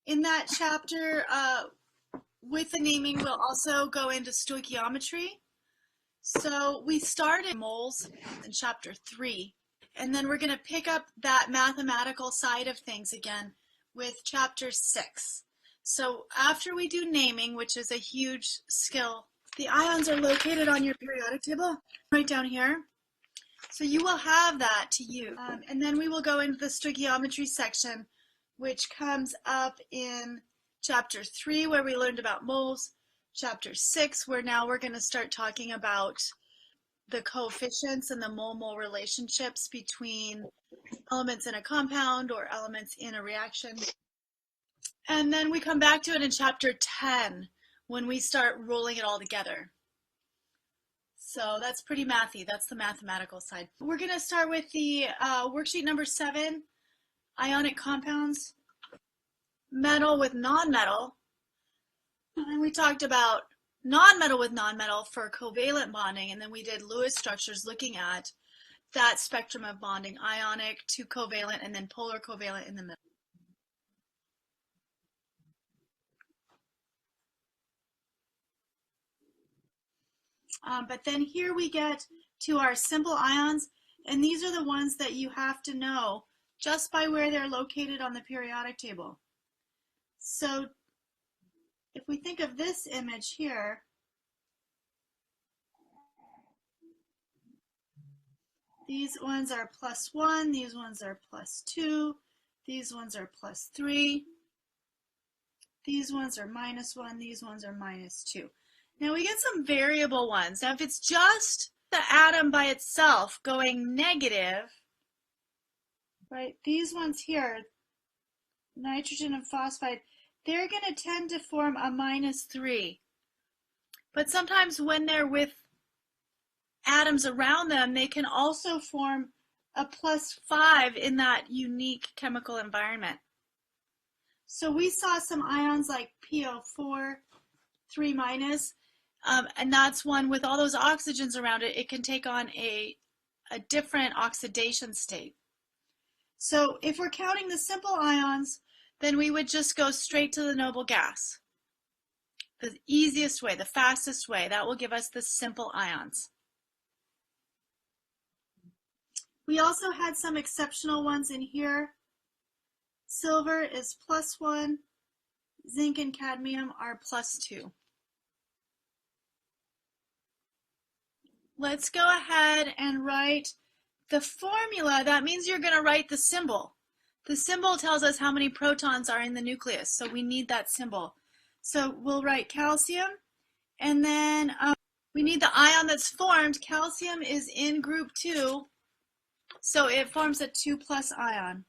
In that chapter, with the naming, we'll also go into stoichiometry. So we started moles in chapter 3, and then we're going to pick up that mathematical side of things again with chapter 6. So after we do naming, which is a huge skill, the ions are located on your periodic table right down here. So you will have that to use. And then we will go into the stoichiometry section, which comes up in chapter 3, where we learned about moles, chapter 6, where now we're going to start talking about the coefficients and the mole-mole relationships between elements in a compound or elements in a reaction. And then we come back to it in chapter 10, when we start rolling it all together. So that's pretty mathy. That's the mathematical side. We're going to start with the worksheet number 7, ionic compounds, metal with nonmetal. And we talked about nonmetal with nonmetal for covalent bonding, and then we did Lewis structures looking at that spectrum of bonding, ionic to covalent, and then polar covalent in the middle. But then here we get to our simple ions, and these are the ones that you have to know just by where they're located on the periodic table. So if we think of this image here, these ones are +1, these ones are +2, these ones are +3, these ones are -1, these ones are -2. Now we get some variable ones. Now if it's just the atom by itself going negative, right, these ones here, nitrogen and phosphide, they're going to tend to form a -3. But sometimes when they're with atoms around them, they can also form a +5 in that unique chemical environment. So we saw some ions like PO4, 3-, and that's one with all those oxygens around it. It can take on a different oxidation state. So if we're counting the simple ions, then we would just go straight to the noble gas. The easiest way, the fastest way, that will give us the simple ions. We also had some exceptional ones in here. Silver is +1, zinc and cadmium are +2. Let's go ahead and write the formula. That means you're going to write the symbol. The symbol tells us how many protons are in the nucleus, so we need that symbol. So we'll write calcium, and then we need the ion that's formed. Calcium is in group 2, so it forms a 2+ ion.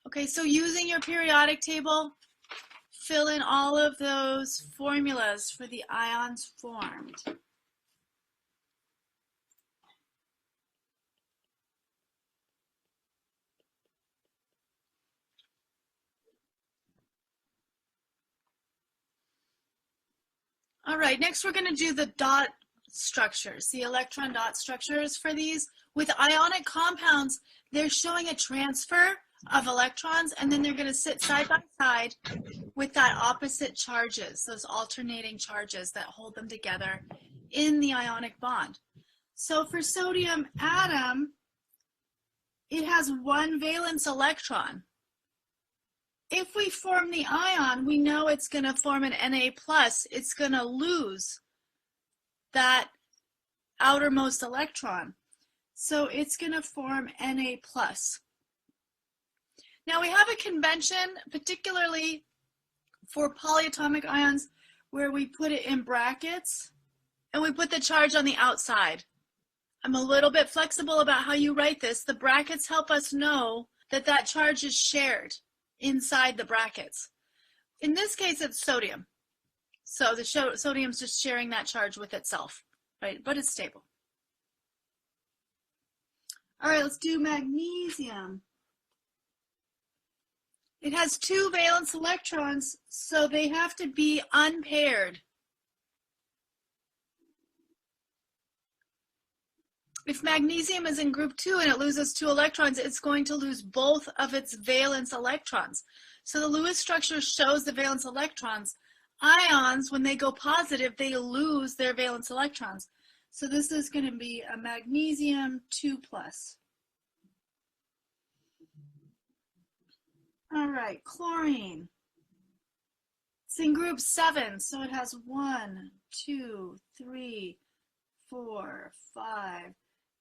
Okay, so using your periodic table, fill in all of those formulas for the ions formed. All right, next we're going to do the dot structures, the electron dot structures for these. With ionic compounds, they're showing a transfer of electrons, and then they're going to sit side by side with that opposite charges, those alternating charges that hold them together in the ionic bond. So for sodium atom, it has 1 valence electron. If we form the ion, we know it's going to form an Na+. It's going to lose that outermost electron. So it's going to form Na+. Now we have a convention, particularly for polyatomic ions, where we put it in brackets and we put the charge on the outside. I'm a little bit flexible about how you write this. The brackets help us know that that charge is shared inside the brackets. In this case, it's sodium. So the sodium's just sharing that charge with itself, right? But it's stable. All right, let's do magnesium. It has 2 valence electrons, so they have to be unpaired. If magnesium is in group 2 and it loses 2 electrons, it's going to lose both of its valence electrons. So the Lewis structure shows the valence electrons. Ions, when they go positive, they lose their valence electrons. So this is going to be a magnesium 2+. All right, chlorine. It's in group 7, so it has 1, 2, 3, 4, 5,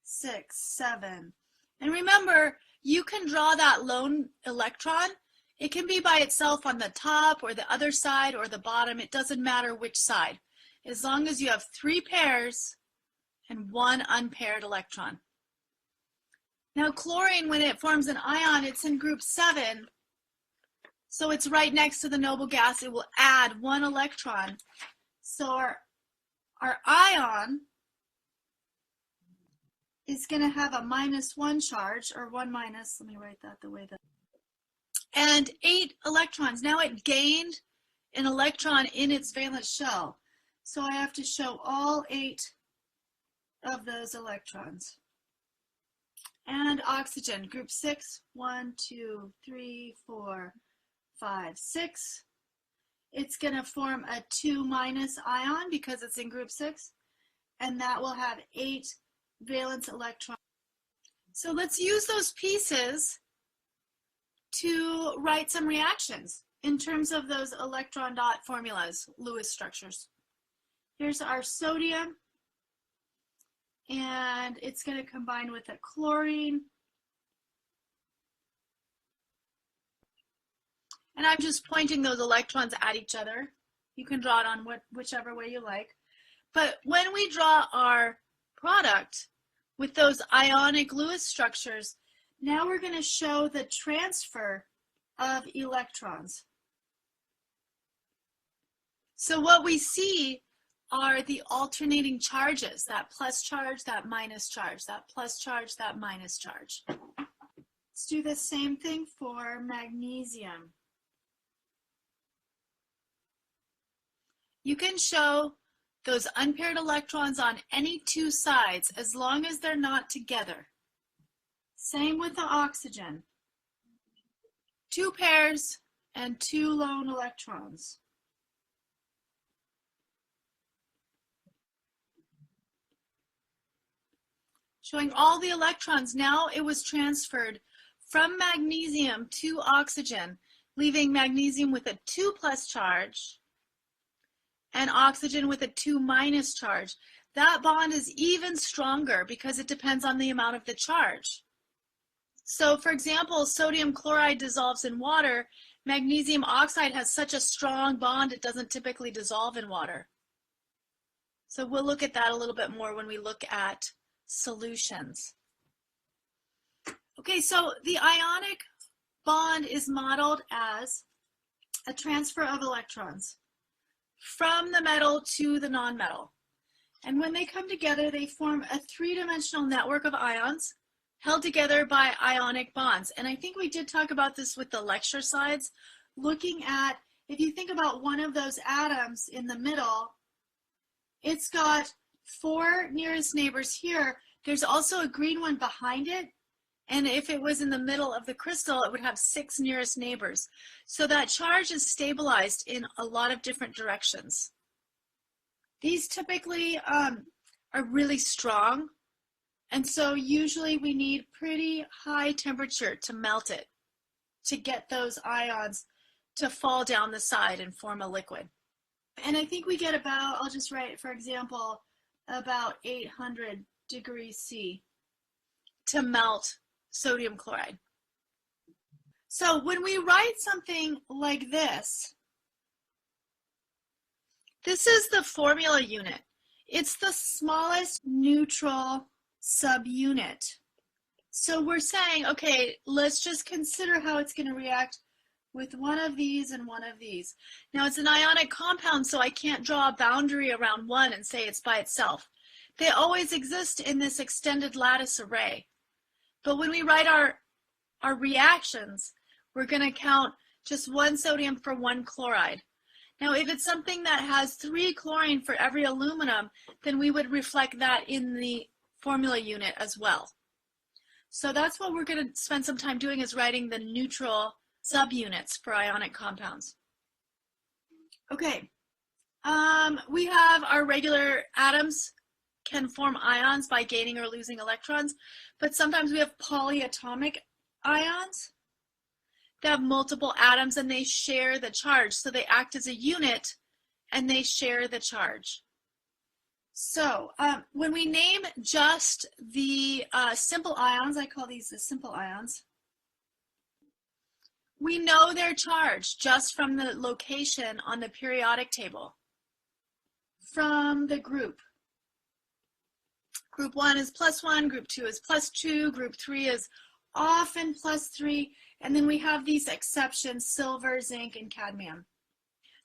6, 7. And remember, you can draw that lone electron. It can be by itself on the top or the other side or the bottom. It doesn't matter which side, as long as you have 3 pairs and 1 unpaired electron. Now chlorine, when it forms an ion, it's in group 7. So it's right next to the noble gas. It will add 1 electron. So our ion is going to have a -1 charge, or 1 minus, let me write that the way that, and 8 electrons. Now it gained an electron in its valence shell. So I have to show all 8 of those electrons. And oxygen, group 6, 1, 2, 3, 4, 5, 6. It's going to form a 2- ion because it's in group 6, and that will have 8 valence electrons. So let's use those pieces to write some reactions in terms of those electron dot formulas, Lewis structures. Here's our sodium, and it's going to combine with a chlorine. And I'm just pointing those electrons at each other. You can draw it on whichever way you like. But when we draw our product with those ionic Lewis structures, now we're going to show the transfer of electrons. So what we see are the alternating charges, that plus charge, that minus charge, that plus charge, that minus charge. Let's do the same thing for magnesium. You can show those unpaired electrons on any 2 sides as long as they're not together. Same with the oxygen. 2 pairs and 2 lone electrons. Showing all the electrons. Now it was transferred from magnesium to oxygen, leaving magnesium with a 2+ charge and oxygen with a 2- charge. That bond is even stronger because it depends on the amount of the charge. So for example, sodium chloride dissolves in water. Magnesium oxide has such a strong bond it doesn't typically dissolve in water. So we'll look at that a little bit more when we look at solutions. Okay, so the ionic bond is modeled as a transfer of electrons from the metal to the nonmetal. And when they come together, they form a 3-dimensional network of ions held together by ionic bonds. And I think we did talk about this with the lecture slides, looking at, if you think about one of those atoms in the middle, it's got 4 nearest neighbors here. There's also a green one behind it. And if it was in the middle of the crystal, it would have 6 nearest neighbors. So that charge is stabilized in a lot of different directions. These typically are really strong. And so usually we need pretty high temperature to melt it, to get those ions to fall down the side and form a liquid. And I think we get about, I'll just write, for example, about 800 degrees C to melt sodium chloride. So when we write something like this, this is the formula unit. It's the smallest neutral subunit. So we're saying, okay, let's just consider how it's going to react with one of these and one of these. Now it's an ionic compound, so I can't draw a boundary around one and say it's by itself. They always exist in this extended lattice array. But when we write our reactions, we're going to count just 1 sodium for 1 chloride. Now, if it's something that has 3 chlorine for every aluminum, then we would reflect that in the formula unit as well. So that's what we're going to spend some time doing, is writing the neutral subunits for ionic compounds. Okay, we have our regular atoms can form ions by gaining or losing electrons, but sometimes we have polyatomic ions. They have multiple atoms and they share the charge, so they act as a unit and they share the charge. So when we name just the simple ions, I call these the simple ions, we know their charge just from the location on the periodic table from the group. Group 1 is +1, group 2 is +2, group 3 is often +3, and then we have these exceptions, silver, zinc, and cadmium.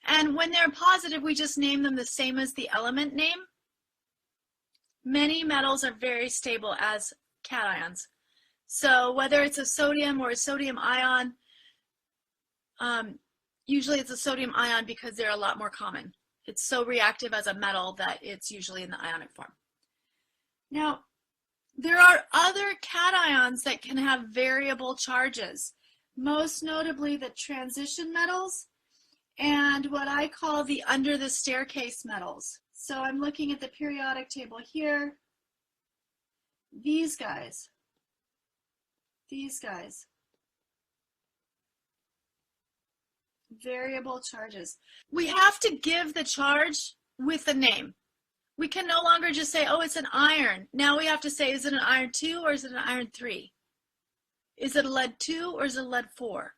And when they're positive, we just name them the same as the element name. Many metals are very stable as cations. So whether it's a sodium or a sodium ion, usually it's a sodium ion because they're a lot more common. It's so reactive as a metal that it's usually in the ionic form. Now, there are other cations that can have variable charges, most notably the transition metals and what I call the under the staircase metals. So I'm looking at the periodic table here. These guys. Variable charges. We have to give the charge with a name. We can no longer just say, oh, it's an iron. Now we have to say, is it an iron 2 or is it an iron 3? Is it a lead 2 or is it a lead 4?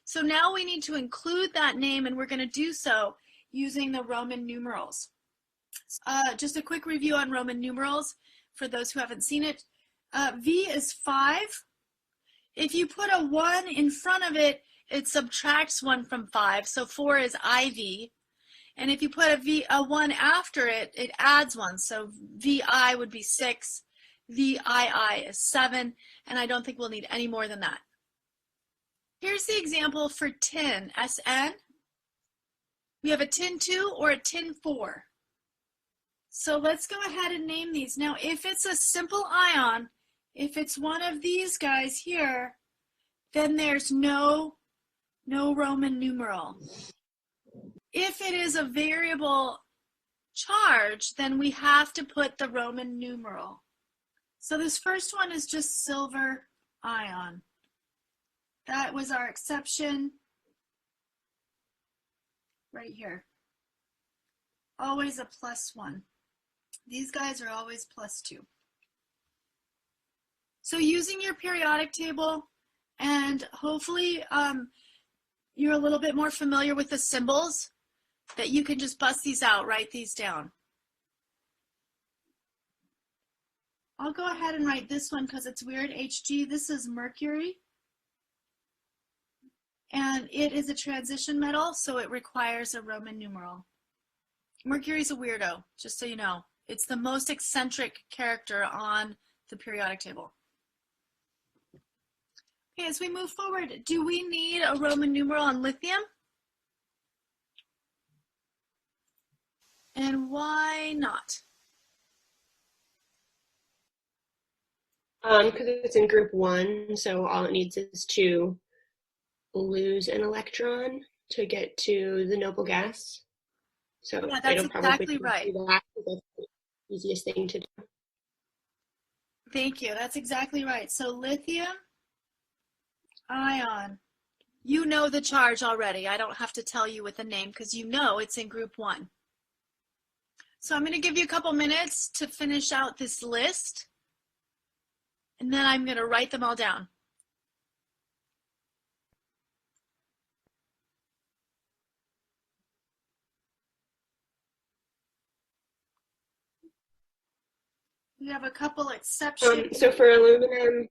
So now we need to include that name, and we're going to do so using the Roman numerals. Just a quick review on Roman numerals for those who haven't seen it. V is 5. If you put a 1 in front of it, it subtracts 1 from 5, so 4 is IV. And if you put a 1 after it, it adds 1, so VI would be 6, VII is 7, and I don't think we'll need any more than that. Here's the example for tin, SN. We have a tin 2 or a tin 4. So let's go ahead and name these. Now, if it's a simple ion, if it's one of these guys here, then there's no Roman numeral. If it is a variable charge, then we have to put the Roman numeral. So this first one is just silver ion. That was our exception right here. Always a +1. These guys are always +2. So using your periodic table, and hopefully you're a little bit more familiar with the symbols, that you can just bust these out, write these down. I'll go ahead and write this one because it's weird, Hg. This is mercury. And it is a transition metal, so it requires a Roman numeral. Mercury's a weirdo, just so you know. It's the most eccentric character on the periodic table. Okay, as we move forward, do we need a Roman numeral on lithium? And why not? Because it's in group 1, so all it needs is to lose an electron to get to the noble gas. So yeah, that's exactly right. That's the easiest thing to do. Thank you. That's exactly right. So lithium ion. You know the charge already. I don't have to tell you with a name because you know it's in group 1. So I'm going to give you a couple minutes to finish out this list, and then I'm going to write them all down. We have a couple exceptions. So for aluminum,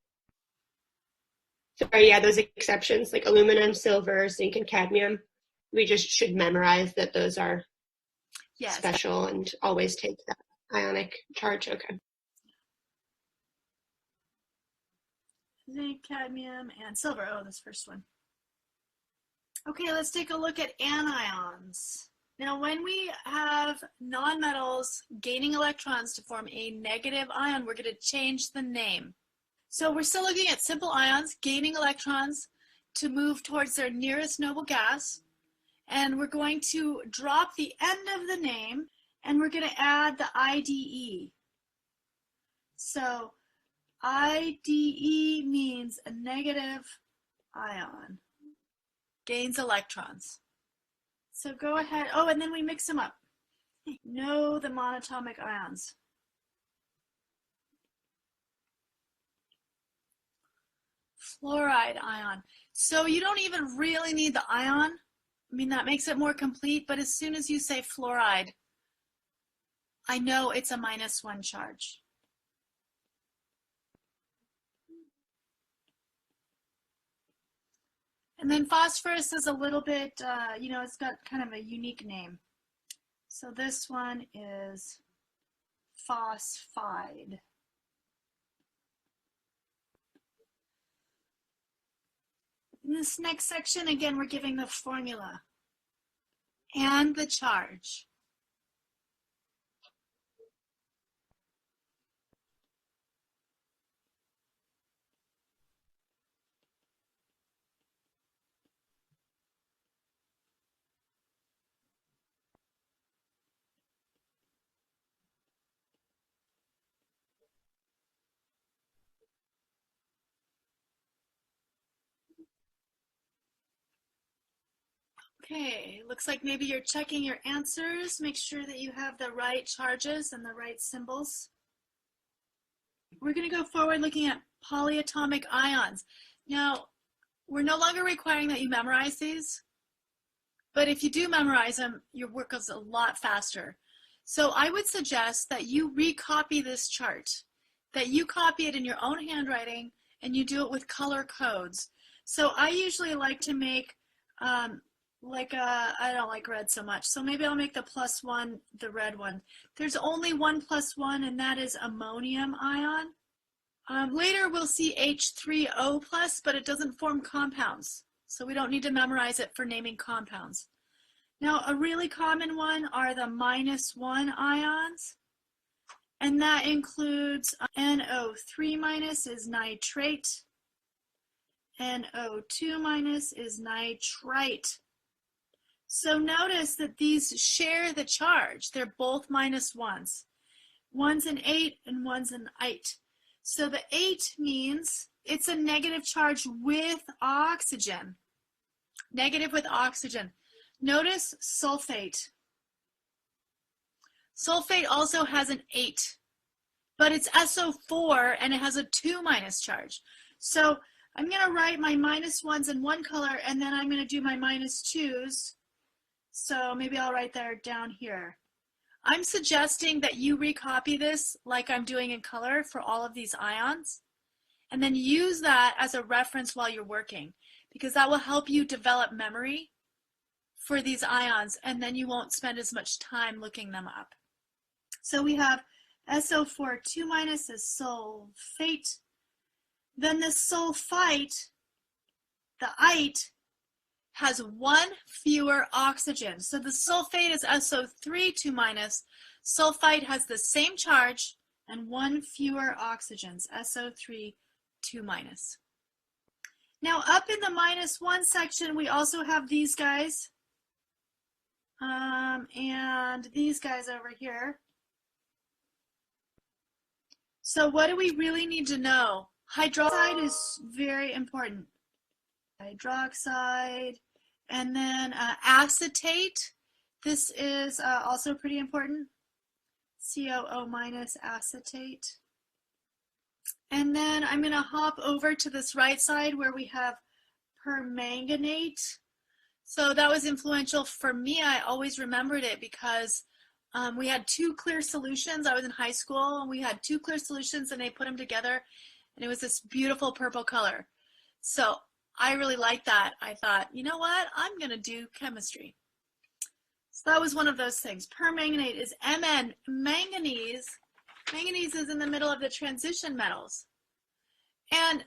sorry, yeah, those exceptions like aluminum, silver, zinc, and cadmium, we just should memorize that those are special and always take that ionic charge. Okay. Zinc, cadmium, and silver. Oh, this first one. Okay, let's take a look at anions. Now, when we have nonmetals gaining electrons to form a negative ion, we're going to change the name. So we're still looking at simple ions gaining electrons to move towards their nearest noble gas. And we're going to drop the end of the name, and we're going to add the IDE. So IDE means a negative ion, gains electrons. So go ahead, oh, and then we mix them up. Know the monatomic ions. Fluoride ion. So you don't even really need the ion. I mean, that makes it more complete, but as soon as you say fluoride, I know it's a -1 charge. And then phosphorus is a little bit, it's got kind of a unique name. So this one is phosphide. In this next section, again, we're giving the formula and the charge. Okay, looks like maybe you're checking your answers. Make sure that you have the right charges and the right symbols. We're going to go forward looking at polyatomic ions. Now, we're no longer requiring that you memorize these, but if you do memorize them, your work goes a lot faster. So I would suggest that you recopy this chart, that you copy it in your own handwriting and you do it with color codes. So I usually like to make I don't like red so much, so maybe I'll make the +1 the red one. There's only one +1, and that is ammonium ion. Later we'll see H3O+, but it doesn't form compounds, so we don't need to memorize it for naming compounds. Now, a really common one are the -1 ions, and that includes NO3- is nitrate, NO2- is nitrite. So notice that these share the charge. They're both -1s. One's an 8 and one's an 8. So the 8 means it's a negative charge with oxygen. Negative with oxygen. Notice sulfate. Sulfate also has an 8, but it's SO4 and it has a 2- charge. So I'm going to write my -1s in one color, and then I'm going to do my -2s. So maybe I'll write that down here. I'm suggesting that you recopy this like I'm doing in color for all of these ions, and then use that as a reference while you're working, because that will help you develop memory for these ions, and then you won't spend as much time looking them up. So we have SO4 2- is sulfate. Then the sulfite, the ite, has one fewer oxygen. So the sulfate is SO3 2-. Sulfite has the same charge and one fewer oxygens, SO3 2-. Now up in the -1 section, we also have these guys and these guys over here. So what do we really need to know? Hydroxide is very important. Hydroxide. And then acetate, this is also pretty important. COO- acetate. And then I'm going to hop over to this right side where we have permanganate. So that was influential for me. I always remembered it because we had 2 clear solutions. I was in high school and we had 2 clear solutions, and they put them together and it was this beautiful purple color. So I really liked that. I thought, you know what? I'm going to do chemistry. So that was one of those things. Permanganate is Mn. Manganese. Manganese is in the middle of the transition metals. And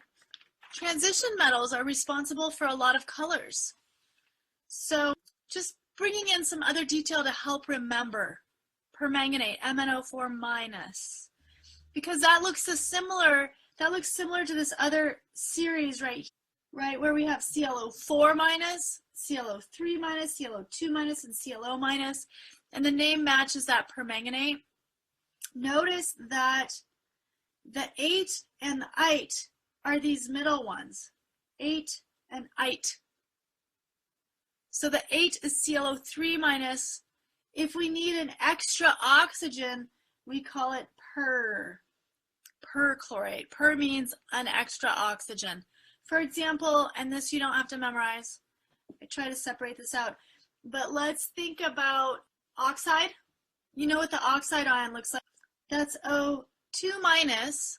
transition metals are responsible for a lot of colors. So just bringing in some other detail to help remember. Permanganate, MnO4 minus. Because that looks so similar, to this other series right, where we have ClO4 minus, ClO3 minus, ClO2 minus, and ClO minus. And the name matches that permanganate. Notice that the 8 and the ite are these middle ones, 8 and ite. So the 8 is ClO3 minus. If we need an extra oxygen, we call it perchlorate. Per means an extra oxygen. For example, and this you don't have to memorize. I try to separate this out. But let's think about oxide. You know what the oxide ion looks like? That's O2 minus.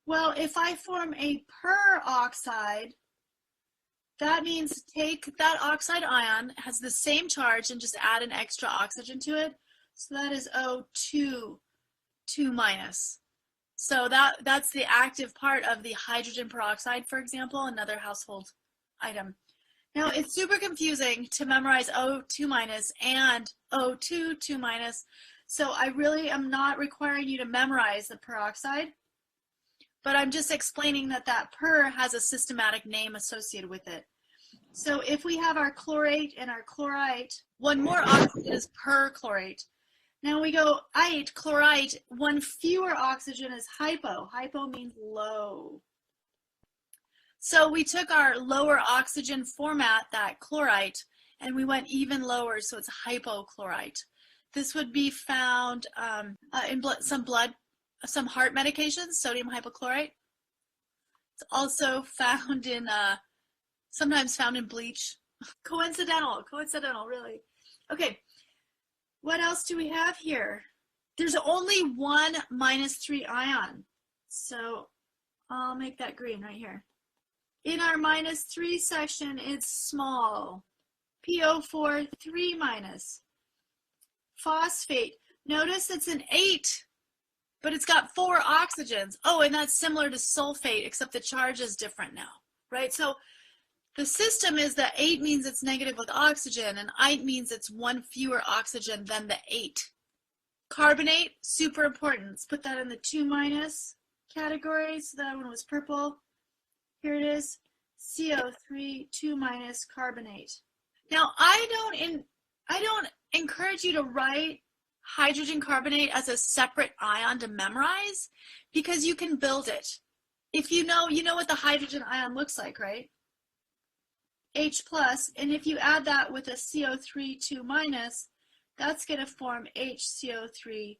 Well, if I form a peroxide, that means take that oxide ion, has the same charge, and just add an extra oxygen to it. So that is O2 minus. So that's the active part of the hydrogen peroxide, for example, another household item. Now, it's super confusing to memorize O2 minus and O2 minus. So I really am not requiring you to memorize the peroxide, but I'm just explaining that that per has a systematic name associated with it. So if we have our chlorate and our chlorite, one more oxygen is perchlorate. Now we go ite, chlorite, one fewer oxygen is hypo. Hypo means low. So we took our lower oxygen format, that chlorite, and we went even lower, so it's hypochlorite. This would be found in some heart medications, sodium hypochlorite. It's also found in, sometimes found in bleach. Coincidental, really. Okay, what else do we have here? There's only one -3 ion, so I'll make that green right here. In our -3 section, it's small, PO4 3-. Phosphate, notice it's an 8, but it's got 4 oxygens. Oh, and that's similar to sulfate, except the charge is different now, right? So the system is that 8 means it's negative with oxygen, and ite means it's 1 fewer oxygen than the 8. Carbonate, super important. Let's put that in the 2- category. So that one was purple. Here it is, CO3 2- carbonate. Now I don't encourage you to write hydrogen carbonate as a separate ion to memorize, because you can build it. If you know what the hydrogen ion looks like, right? H+, and if you add that with a CO3 2-, that's going to form HCO3-.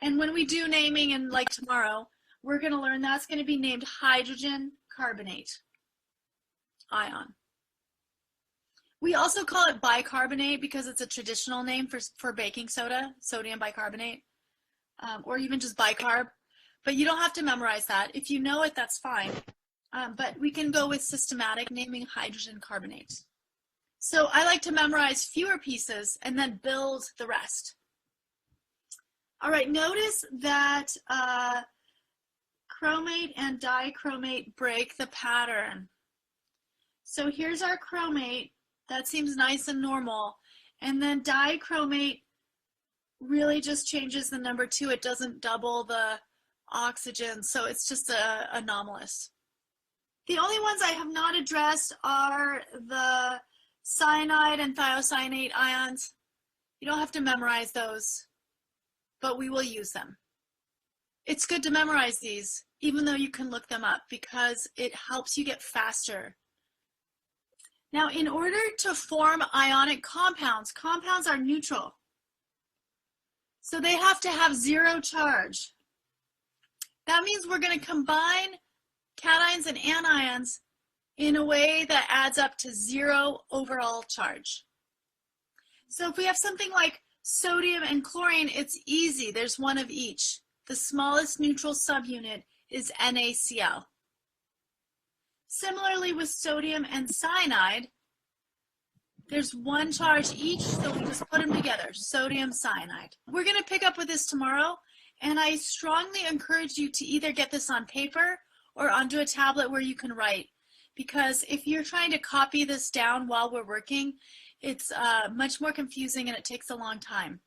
And when we do naming, and like tomorrow, we're going to learn that's going to be named hydrogen carbonate ion. We also call it bicarbonate because it's a traditional name for baking soda, sodium bicarbonate, or even just bicarb. But you don't have to memorize that. If you know it, that's fine. But we can go with systematic naming hydrogen carbonate. So I like to memorize fewer pieces and then build the rest. All right, notice that chromate and dichromate break the pattern. So here's our chromate. That seems nice and normal. And then dichromate really just changes the number 2. It doesn't double the oxygen, so it's just anomalous. The only ones I have not addressed are the cyanide and thiocyanate ions. You don't have to memorize those, but we will use them. It's good to memorize these, even though you can look them up, because it helps you get faster. Now, in order to form ionic compounds, compounds are neutral. So they have to have 0 charge. That means we're going to combine cations and anions in a way that adds up to 0 overall charge. So if we have something like sodium and chlorine, it's easy. There's one of each. The smallest neutral subunit is NaCl. Similarly with sodium and cyanide, there's 1 charge each, so we just put them together, sodium cyanide. We're going to pick up with this tomorrow, and I strongly encourage you to either get this on paper or onto a tablet where you can write, because if you're trying to copy this down while we're working, it's much more confusing and it takes a long time.